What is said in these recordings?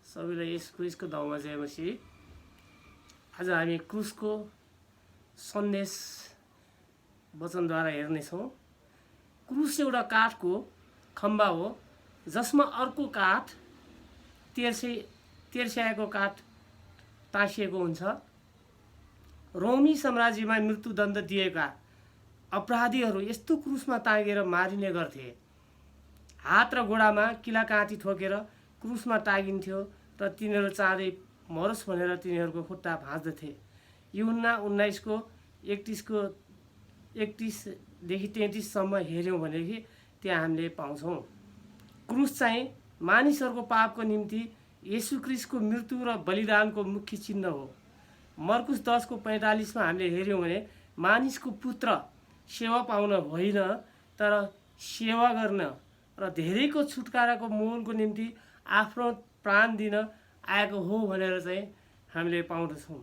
सबैलाई यस क्रुसको नाउँमा जय मसीह। आज हामी क्रुसको सन्देश वचनद्वारा हेर्नेछौँ। क्रुस एउटा काठको खम्बा हो जसमा अर्को काठ तेर्स्याएको काठ टाँसिएको हुन्छ। रोमी साम्राज्यमा मृत्युदण्ड दिएका अपराधीहरू यस्तो क्रुसमा टाँगेर मारिने गर्थे। हात र गोडामा किलाकाँटी ठोकेर क्रुसमा टाँगिन्थ्यो र तिनीहरू चाँडै मरोस् भनेर तिनीहरूको खुट्टा भाँच्दथे। यूहन्ना 19:31देखि 33सम्म हेऱ्यौँ भनेदेखि त्यहाँ हामीले पाउँछौँ। क्रुस चाहिँ मानिसहरूको पापको निम्ति येशू ख्रीष्टको मृत्यु र बलिदानको मुख्य चिन्ह हो। मर्कुस 10:45मा हामीले हेऱ्यौँ भने मानिसको पुत्र सेवा पाउन होइन तर सेवा गर्न र धेरैको छुटकाराको मोलको निम्ति आफ्नो प्राण दिन आएको हो भनेर चाहिँ हामीले पाउँदछौँ।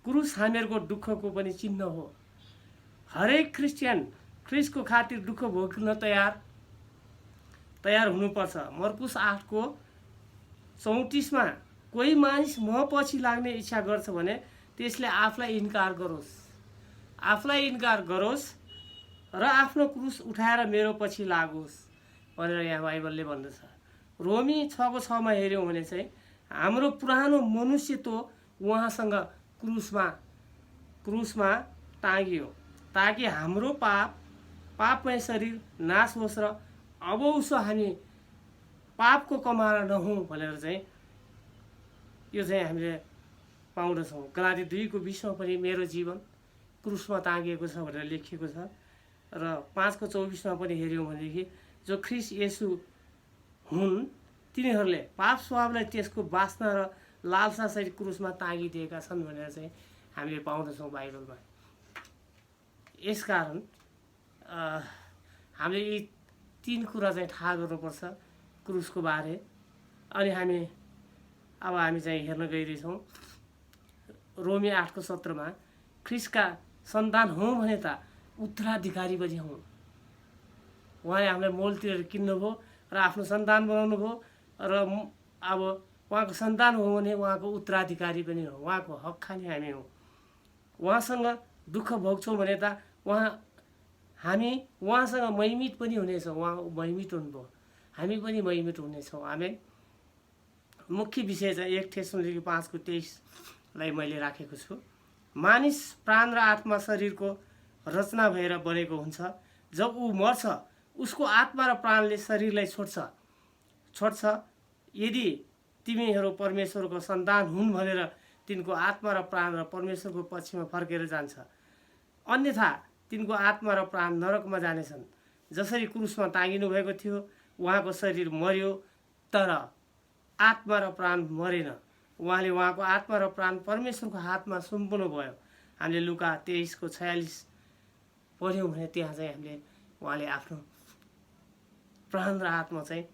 क्रुस हामीहरूको दुःखको पनि चिन्ह हो। हरेक क्रिस्चियन ख्रीष्टको खातिर दुःख भोग्न तयार हुनुपर्छ। मर्कुस 8:34मा कोही मानिस म पछि लाग्ने इच्छा गर्छ भने त्यसले आफूलाई इन्कार गरोस् र आफ्नो क्रुस उठाएर मेरो पछि लागोस् भनेर यहाँ बाइबलले भन्दछ। रोमी 6:6मा हेऱ्यौँ भने चाहिँ हाम्रो पुरानो मनुष्यत्व उहाँसँग क्रुसमा टाँगियो ताकि हाम्रो पापमय शरीर नाश होस् र अब उसो हामी पापको कमारा नहौँ भनेर चाहिँ यो चाहिँ हामीले पाउँदछौँ। गलाती 2:20मा पनि मेरो जीवन क्रुसमा टाँगिएको छ भनेर लेखिएको छ र 5:24मा पनि हेऱ्यौँ भनेदेखि जो ख्रीष्ट येशू हुन् तिनीहरूले पाप स्वभावलाई त्यसको वासना र लालसासहित क्रुसमा टाँगिदिएका छन् भनेर चाहिँ हामीले पाउँदछौँ बाइबलमा। यसकारण हामीले यी 3 कुरा चाहिँ थाहा गर्नुपर्छ क्रुसको बारे। अनि हामी चाहिँ हेर्न गइरहेछौँ रोमी 8:17मा ख्रीष्टका सन्तान हौँ भने त उत्तराधिकारी पनि हौँ। उहाँले हामीलाई मोलतिर किन्नुभयो र आफ्नो सन्तान बनाउनु भयो र अब उहाँको सन्तान हो भने उहाँको उत्तराधिकारी पनि हो। उहाँको हक खाने हामी हौँ। उहाँसँग दुःख भोग्छौँ भने त हामी उहाँसँग महिमित पनि हुनेछौँ। उहाँ महिमित हुनुभयो, हामी पनि महिमित हुनेछौँ। आमेन। मुख्य विषय चाहिँ 1 थेसलोनिके 5:23लाई मैले राखेको छु। मानिस प्राण र आत्मा शरीरको रचना भएर बनेको हुन्छ। जब ऊ मर्छ उसको आत्मा र प्राणले शरीरलाई छोड्छ। यदि तिमीहरू परमेश्वरको सन्तान हुन् भनेर तिनको आत्मा र प्राण र परमेश्वरको पक्षमा फर्केर जान्छ, अन्यथा तिनको आत्मा र प्राण नरकमा जानेछन्। जसरी क्रुसमा टाँगिनु भएको थियो उहाँको शरीर मर्यो तर आत्मा र प्राण मरेन। उहाँले उहाँको आत्मा र प्राण परमेश्वरको हातमा सुम्पनु भयो। हामीले लुका 23:46 पढ्यौँ भने त्यहाँ चाहिँ उहाँले आफ्नो प्राण र आत्मा चाहिँ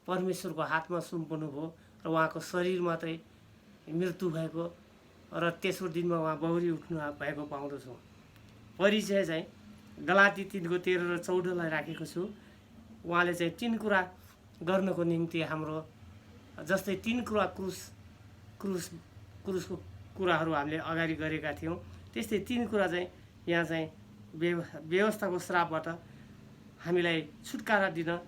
परमेश्वरको हातमा सुम्पनु भयो र उहाँको शरीर मात्रै मृत्यु भएको र तेस्रो दिनमा उहाँ बौरी उठ्नु भएको पाउँदछौँ। परिचय चाहिँ गलाती 3:13 र 14लाई राखेको छु। उहाँले चाहिँ 3 कुरा गर्नको निम्ति हाम्रो जस्तै 3 कुरा क्रुसको कुराहरू हामीले अगाडि गरेका थियौँ, त्यस्तै 3 कुरा चाहिँ यहाँ चाहिँ व्यवस्थाको श्रापबाट हामीलाई छुटकारा दिन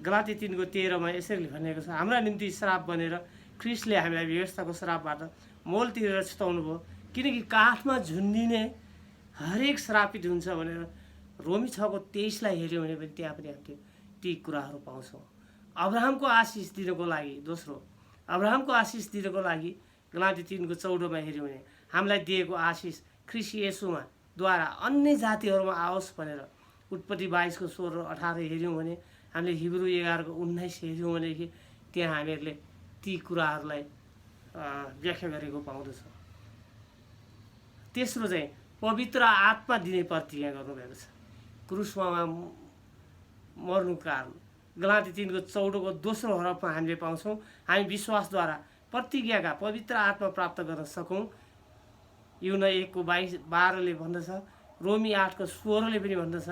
गलाती 3:13मा यसरी भनेको छ, हाम्रा निम्ति श्राप बनेर ख्रीष्टले हामीलाई व्यवस्थाको श्रापबाट मोल तिरेर छुटाउनु भयो किनकि काठमा झुन्डिने हरेक श्रापित हुन्छ भनेर रोमी 6:23लाई हेऱ्यौँ भने पनि त्यहाँ पनि हामीले ती कुराहरू पाउँछौँ। अब्राहमको आशिष दिनको लागि गलाती 3:14मा हेऱ्यौँ भने हामीलाई दिएको आशिष ख्रीष्ट येशूमा द्वारा अन्य जातिहरूमा आओस् भनेर उत्पत्ति 22:16-18 हेऱ्यौँ भने हामीले हिब्रू 11:19 हेऱ्यौँ भनेदेखि त्यहाँ हामीहरूले ती कुराहरूलाई व्याख्या गरेको पाउँदछौँ। तेस्रो चाहिँ पवित्र आत्मा दिने प्रतिज्ञा गर्नुभएको छ क्रुसमा मर्नुको कारण। गलाती 3:14को दोस्रो हरफमा हामीले पाउँछौँ हामी विश्वासद्वारा प्रतिज्ञाका पवित्र आत्मा प्राप्त गर्न सकौँ। यूहन्ना 1:12ले भन्दछ, रोमी 8:16ले पनि भन्दछ,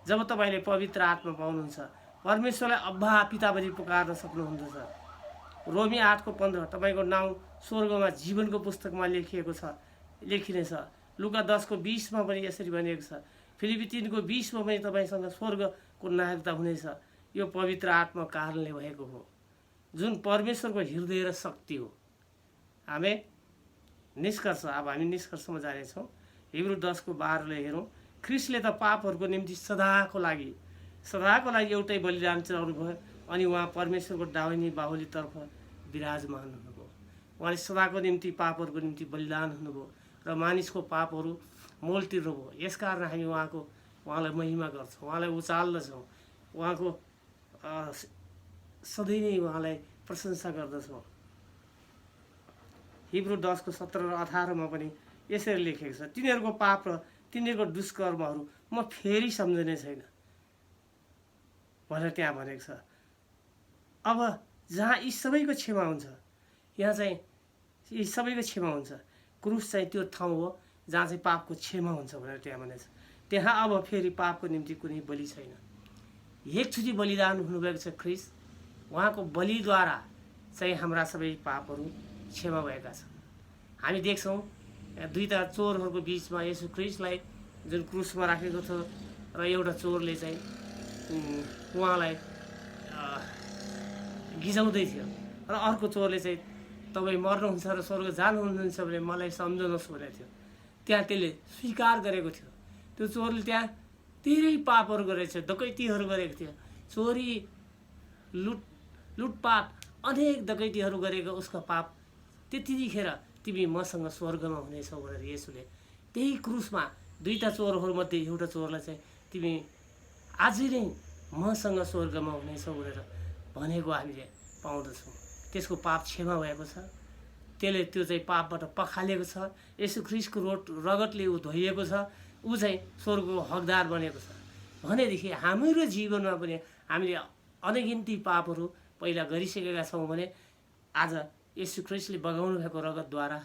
जब तपाईँले पवित्र आत्मा पाउनुहुन्छ परमेश्वरलाई अब्बा पिता पनि पुकार्न सक्नुहुनेछ। रोमी 8:15 तपाईँको नाउँ स्वर्गमा जीवनको पुस्तकमा लेखिनेछ। लुका 10:20 पनि यसरी भनिएको छ। फिलिपी 3:20 पनि तपाईँसँग स्वर्गको नागरिकता हुनेछ। यो पवित्र आत्माको कारणले भएको हो, जुन परमेश्वरको हृदय र शक्ति हो। हामी निष्कर्ष, अब हामी निष्कर्षमा जानेछौँ। हिब्रू 10:12 हेरौँ। ख्रिस्टले त पापहरूको निम्ति सदाको लागि एउटै बलिदान चढाउनुभयो, अनि उहाँ परमेश्वरको दाहिने बाहुलीतर्फ विराजमान हुनुभयो। उहाँले सदाको निम्ति पापहरूको निम्ति बलिदान हुनुभयो र मानिसको पापहरू मोल तिर्नुभयो। यसकारण हामी उहाँलाई महिमा गर्छौँ, उहाँलाई उचाल्दछौँ, उहाँको सधैँ नै उहाँलाई प्रशंसा गर्दछौँ। हिब्रू 10:17 र 18 पनि यसरी लेखेको छ, तिनीहरूको पाप र तिनीहरूको दुष्कर्महरू म फेरि सम्झने छैन भनेर त्यहाँ भनेको छ। अब जहाँ यी सबैको क्षमा हुन्छ, यहाँ चाहिँ यी सबैको क्षमा हुन्छ, क्रुस चाहिँ त्यो ठाउँ हो जहाँ चाहिँ पापको क्षमा हुन्छ भनेर त्यहाँ भनेको छ। त्यहाँ अब फेरि पापको निम्ति कुनै बलि छैन। एकचोटि बलिदान हुनुभएको छ ख्रिस्ट, उहाँको बलिद्वारा चाहिँ हाम्रा सबै पापहरू क्षमा भएका छन्। हामी देख्छौँ दुईटा चोरहरूको बिचमा येशू ख्रिस्टलाई जुन क्रुसमा राखेको थियो र एउटा चोरले चाहिँ उहाँलाई गिजाउँदै थियो र अर्को चोरले चाहिँ तपाईँ मर्नुहुन्छ र स्वर्ग जानुहुनुहुन्छ भने मलाई सम्झनुहोस् भनेको थियो। त्यहाँ त्यसले स्वीकार गरेको थियो। त्यो चोरले त्यहाँ धेरै पापहरू गरेको थियो, डकैतीहरू गरेको थियो, चोरी, लुटपाट, अनेक डकैतीहरू गरेको उसको पाप। त्यतिखेर तिमी मसँग स्वर्गमा हुनेछौ भनेर येशूले त्यही क्रुसमा दुईटा चोरहरूमध्ये एउटा चोरलाई चाहिँ तिमी आजै नै मसँग स्वर्गमा हुनेछौ भनेर भनेको हामीले पाउँदछौँ। त्यसको पाप क्षमा भएको छ, त्यसले त्यो चाहिँ पापबाट पखालेको छ। येशू ख्रिस्टको रगतले ऊ धोइएको छ, ऊ चाहिँ स्वर्गको हकदार बनेको छ भनेदेखि हाम्रो जीवनमा पनि हामीले अनगिन्ती पापहरू पहिला गरिसकेका छौँ भने आज येशू ख्रिस्टले बगाउनु भएको रगतद्वारा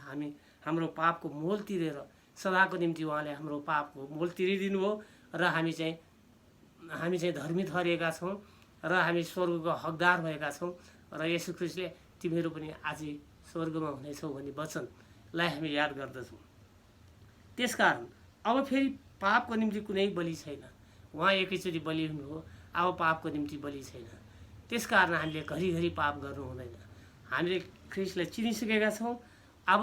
हाम्रो पापको मोल तिरेर सदाको निम्ति उहाँले हाम्रो पापको मोल तिरिदिनु हो र हामी चाहिँ धर्मी ठहरिएका छौँ र हामी स्वर्गको हकदार भएका छौँ र येशू ख्रिस्टले तिमीहरू पनि आजै स्वर्गमा हुनेछौ भन्ने वचनलाई हामी याद गर्दछौँ। त्यसकारण अब फेरि पापको निम्ति कुनै बलि छैन। उहाँ एकैचोटि बलि हुनुभयो, अब पापको निम्ति बलि छैन। त्यसकारण हामीले घरिघरि पाप गर्नु हुँदैन। हामीले ख्रिस्टलाई चिनिसकेका छौँ। अब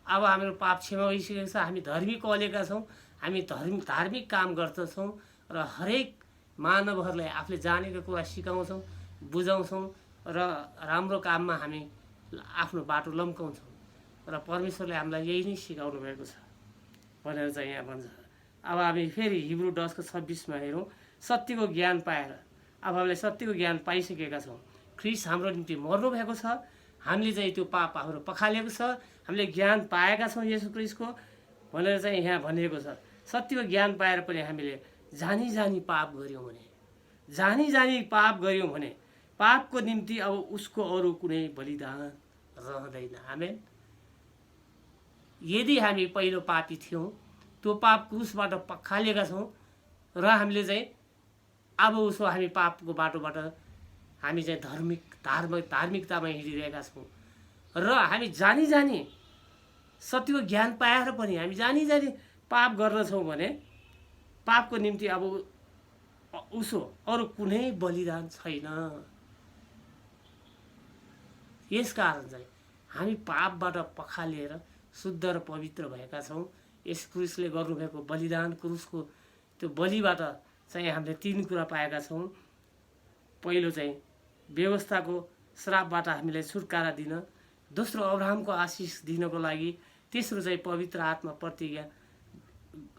हाम्रो पाप क्षमा भइसकेको छ। हामी धर्मी कहलेका छौँ, हामी धार्मिक काम गर्दछौँ र हरेक मानवहरूलाई आफूले जानेको कुरा सिकाउँछौँ, बुझाउँछौँ र राम्रो काममा हामी आफ्नो बाटो लम्काउँछौँ र परमेश्वरले हामीलाई यही नै सिकाउनु भएको छ भनेर चाहिँ यहाँ भन्छ। अब हामी फेरि हिब्रू 10:26 हेरौँ। सत्यको ज्ञान पाएर, अब हामीले सत्यको ज्ञान पाइसकेका छौँ। ख्रिस्ट हाम्रो निम्ति मर्नु भएको छ, हामीले चाहिँ त्यो पाप हाम्रो पखालेको छ, हामीले ज्ञान पाएका छौँ येशू ख्रिस्टको भनेर चाहिँ यहाँ भनिएको छ। सत्यको ज्ञान पाएर पनि हामीले जानी पाप गऱ्यौँ भने पापको निम्ति अब उसको अरू कुनै बलिदान रहँदैन। आमेन। यदि हामी पहिलो पापी थियौँ, त्यो पाप क्रुसबाट पखालेका छौँ र हामीले चाहिँ अब उसो हामी पापको बाटोबाट हामी चाहिँ धार्मिकतामा हिँडिरहेका छौँ र हामी जानी सत्यको ज्ञान पाएर पनि हामी जानी पाप गर्दछौँ भने पापको निम्ति अब उसो अरू कुनै बलिदान छैन। यसकारण चाहिँ हामी पापबाट पखालिएर शुद्ध र पवित्र भएका छौँ। यस क्रुसले गर्नुभएको बलिदान, क्रुसको त्यो बलिबाट चाहिँ हामीले 3 कुरा पाएका छौँ। पहिलो चाहिँ व्यवस्थाको श्रापबाट हामीलाई छुटकारा दिन, दोस्रो अब्राहमको आशिष दिनको लागि, तेस्रो चाहिँ पवित्र आत्मा प्रतिज्ञा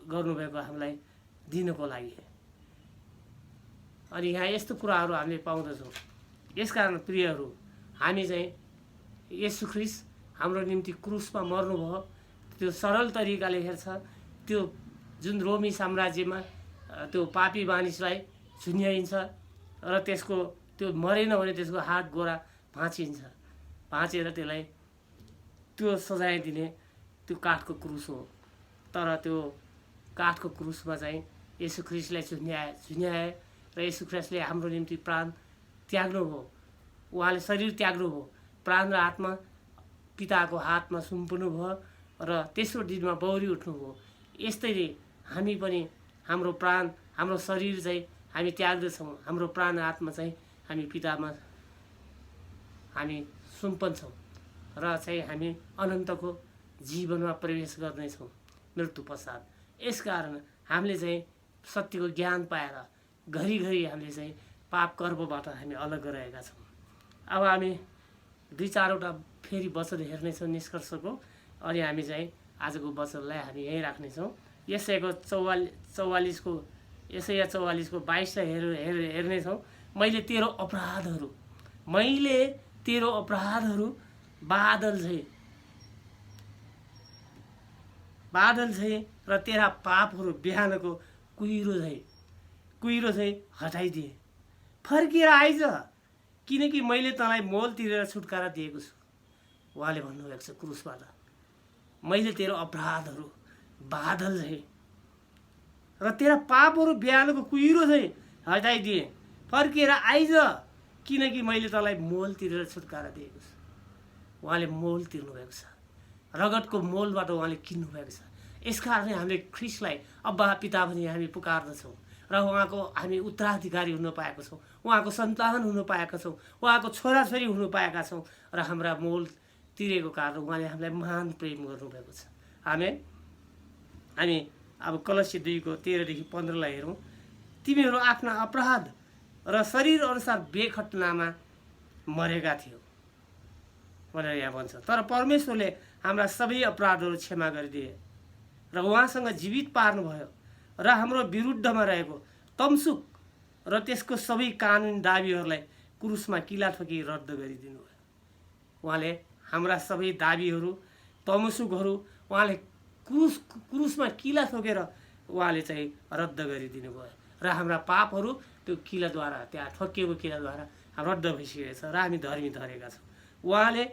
गर्नुभएको हामीलाई दिनको लागि। अनि यहाँ यस्तो कुराहरू हामीले पाउँदछौँ। यसकारण प्रियहरू, हामी चाहिँ येशू ख्रिस्ट हाम्रो निम्ति क्रुसमा मर्नुभयो। त्यो सरल तरिकाले हेर्छ, त्यो जुन रोमी साम्राज्यमा त्यो पापी मानिसलाई झुन्याइन्छ र त्यसको त्यो मरेन भने त्यसको हात गोरा भाँचिन्छ, भाँचेर त्यसलाई त्यो सजाय दिने त्यो काठको क्रुस हो। तर त्यो काठको क्रुसमा चाहिँ येशू ख्रिस्टलाई झुन्याए र येशू ख्रिस्टले हाम्रो निम्ति प्राण त्याग्नुभयो उहाँले शरीर त्याग्नुभयो, प्राण र आत्मा पिताको हातमा सुम्पनु भयो र तेस्रो दिनमा बौरी उठ्नुभयो। यस्तै हामी पनि हाम्रो प्राण, हाम्रो शरीर चाहिँ हामी त्याग्दछौँ, हाम्रो प्राण आत्मा चाहिँ हामी पितामा हामी सुम्पन्छौँ र चाहिँ हामी अनन्तको जीवनमा प्रवेश गर्नेछौँ मृत्यु पश्चात। यसकारण हामीले चाहिँ सत्यको ज्ञान पाएर घरिघरि हामीले चाहिँ पाप कर्मबाट हामी अलग रहेका छौँ। अब हामी 2-4वटा फेरि वचन हेर्नेछौँ निष्कर्षको, अनि हामी चाहिँ आजको वचनलाई हामी यहीँ राख्नेछौँ। यसैको 44को 22लाई हेर्नेछौँ। मैले तेरो अपराधहरू बादल झै र तेरा पापहरू बिहानको कुहिरो झै हटाइदिए। फर्किएर आइज, किनकि मैले तँलाई मोल तिरेर छुटकारा दिएको छु। उहाँले भन्नुभएको छ क्रुसबाट, मैले तेरो अपराधहरू बादल झै र तेरा पापहरू बिहानको कुहिरो झै हटाइदिए। फर्किएर आइज, किनकि मैले तँलाई मोल तिरेर छुटकारा दिएको छु। उहाँले मोल तिर्नुभएको छ, रगतको मोलबाट उहाँले किन्नुभएको छ। यसकारण हामीले ख्रिस्टलाई अब्बा पिता भनी हामी पुकार्दछौँ र उहाँको हामी उत्तराधिकारी हुन पाएका छौँ, उहाँको सन्तान हुन पाएका छौँ, उहाँको छोराछोरी हुन पाएका छौँ र हाम्रा मोल तिरेको कारण उहाँले हामीलाई महान प्रेम गर्नुभएको छ। हामी अब कलसी 2:13-15 हेरौँ। तिमीहरू आफ्ना अपराध र शरीर अनुसार बेखटनामा मरेका थियो भनेर यहाँ भन्छ, तर परमेश्वरले हाम्रा सबै अपराधहरू क्षमा गरिदिए र उहाँसँग जीवित पार्नुभयो र हाम्रो विरुद्धमा रहेको तमसुक र त्यसको सबै कानुनी दाबीहरूलाई क्रुसमा किला ठोकी रद्द गरिदिनु भयो। उहाँले हाम्रा सबै दाबीहरू, तमसुकहरू उहाँले क्रुसमा किला ठोकेर उहाँले चाहिँ रद्द गरिदिनु भयो र हाम्रा पापहरू त्यो किलाद्वारा, त्यहाँ ठोकिएको किलाद्वारा रद्द भइसकेको छ र हामी धर्मी धरेका छौँ। उहाँले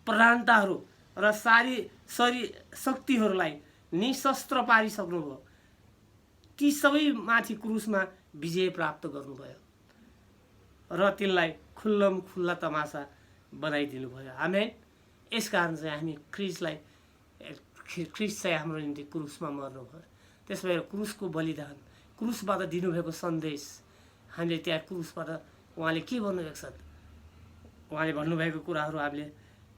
प्रधानताहरू र सारी शक्तिहरूलाई निशस्त्र पारिसक्नुभयो। ती सबै माथि क्रुसमा विजय प्राप्त गर्नुभयो र तिनलाई खुल्लम खुल्ला तमासा बनाइदिनु भयो। आमेन। यसकारण चाहिँ हामी ख्रिस्ट चाहिँ हाम्रो निम्ति क्रुसमा मर्नुभयो। त्यस भएर क्रुसको बलिदान, क्रुसबाट दिनुभएको सन्देश, हामीले त्यहाँ क्रुसबाट उहाँले के भन्नुभएको छ, उहाँले भन्नुभएको कुराहरू हामीले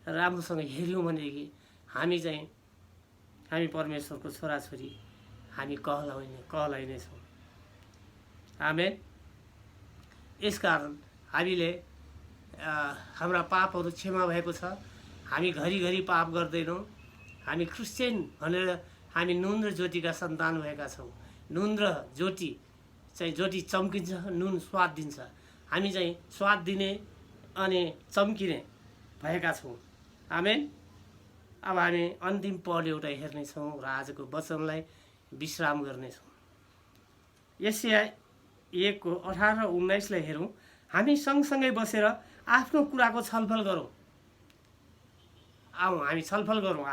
राम्रोसँग हेऱ्यौँ भनेदेखि हामी परमेश्वरको छोराछोरी, हामी कहलाइनेछौँ। आमेन। यसकारण हामीले हाम्रा पापहरू क्षमा भएको छ। हामी घरिघरि पाप गर्दैनौँ। हामी क्रिस्चियन भनेर हामी नुन र ज्योतिका सन्तान भएका छौँ। नुन र ज्योति चम्किन्छ, नुन स्वाद दिन्छ। हामी चाहिँ स्वाद दिने अनि चम्किने भएका छौँ। आमेन। अब हामी अन्तिम पद एउटा हेर्नेछौँ र आजको वचनलाई विश्राम गर्नेछौँ। यशाया 1:18-19 हेरौँ। हामी सँगसँगै बसेर आफ्नो कुराको छलफल गरौँ। हामी छलफल गरौँ।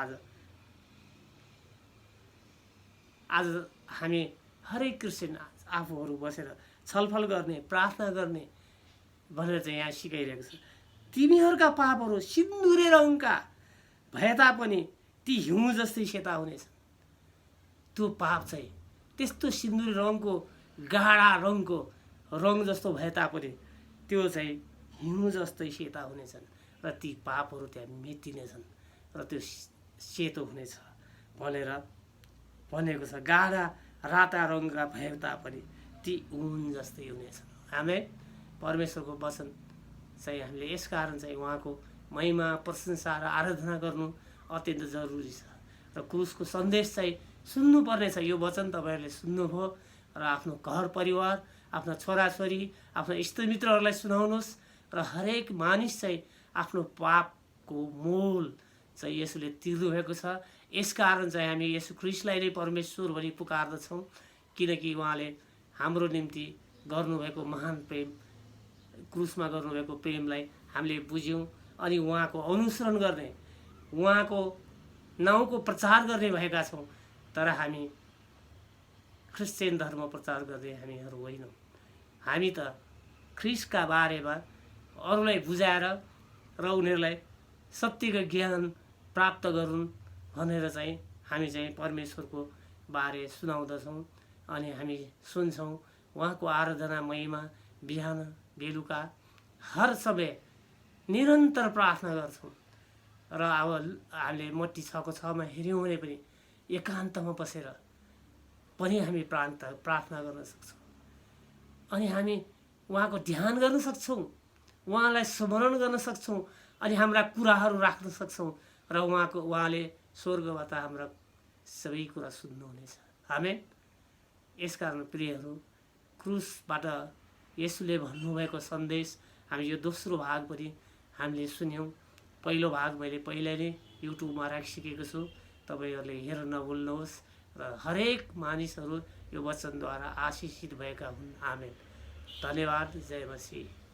आज हामी हरेक क्रिस्चियन आफूहरू बसेर छलफल गर्ने, प्रार्थना गर्ने भनेर चाहिँ यहाँ सिकाइरहेको छ। तिमीहरूका पापहरू सिन्दुरे रङका भए तापनि ती हिउँ जस्तै सेता हुनेछन्। त्यो पाप चाहिँ त्यस्तो सिन्दुरे रङको, गाढा रङको रङ जस्तो भए तापनि त्यो चाहिँ हिउँ जस्तै सेता हुनेछन् र ती पापहरू त्यहाँ मेटिनेछन् र त्यो सेतो हुनेछ भनेर भनेको छ। गाढा राता रङका भए तापनि ती ऊन जस्तै हुनेछन्। हामी परमेश्वरको वचन चाहिँ हामीले यसकारण चाहिँ उहाँको महिमा, प्रशंसा र आराधना गर्नु अत्यन्त जरुरी छ र क्रुसको सन्देश चाहिँ सुन्नुपर्ने छ। यो वचन तपाईँहरूले सुन्नुभयो र आफ्नो घर परिवार, आफ्ना छोराछोरी, आफ्नो इष्टमित्रहरूलाई सुनाउनुहोस् र हरेक मानिस चाहिँ आफ्नो पापको मोल चाहिँ यसुले तिर्नुभएको छ। यसकारण चाहिँ हामी यसु ख्रिस्टलाई नै परमेश्वर भनी पुकार्दछौँ, किनकि उहाँले हाम्रो निम्ति गर्नुभएको महान प्रेम, क्रुसमा गर्नुभएको प्रेमलाई हामीले बुझ्यौँ अनि उहाँको अनुसरण गर्ने, उहाँको नाउँको प्रचार गर्ने भएका छौँ। तर हामी क्रिस्चियन धर्म प्रचार गर्ने हामीहरू होइनौँ। हामी त ख्रिस्टका बारेमा अरूलाई बुझाएर र उनीहरूलाई सत्यको ज्ञान प्राप्त गरून् भनेर चाहिँ हामी चाहिँ परमेश्वरको बारे सुनाउँदछौँ अनि हामी सुन्छौँ। उहाँको आराधना महिमा बिहान बेलुका हर समय निरन्तर प्रार्थना गर्छौँ। र अब हामीले मत्ती 6:6 हेऱ्यौँ भने पनि एकान्तमा बसेर पनि हामी प्रार्थना गर्न सक्छौँ अनि हामी उहाँको ध्यान गर्न सक्छौँ, उहाँलाई स्मरण गर्न सक्छौँ अनि हाम्रा कुराहरू राख्न सक्छौँ र उहाँले स्वर्गबाट हाम्रा सबै कुरा सुन्नुहुनेछ। आमेन। यसकारण प्रियहरू, क्रुसबाट येशूले भन्नुभएको सन्देश हामी यो दोस्रो भाग पनि हामीले सुन्यौँ। पहिलो भाग मैले पहिला नै युट्युबमा राखिसकेको छु, तपाईँहरूले हेर्न नभुल्नुहोस् र हरेक मानिसहरू यो वचनद्वारा आशिषित भएका हुन्। आमेन। धन्यवाद। जय मसीह।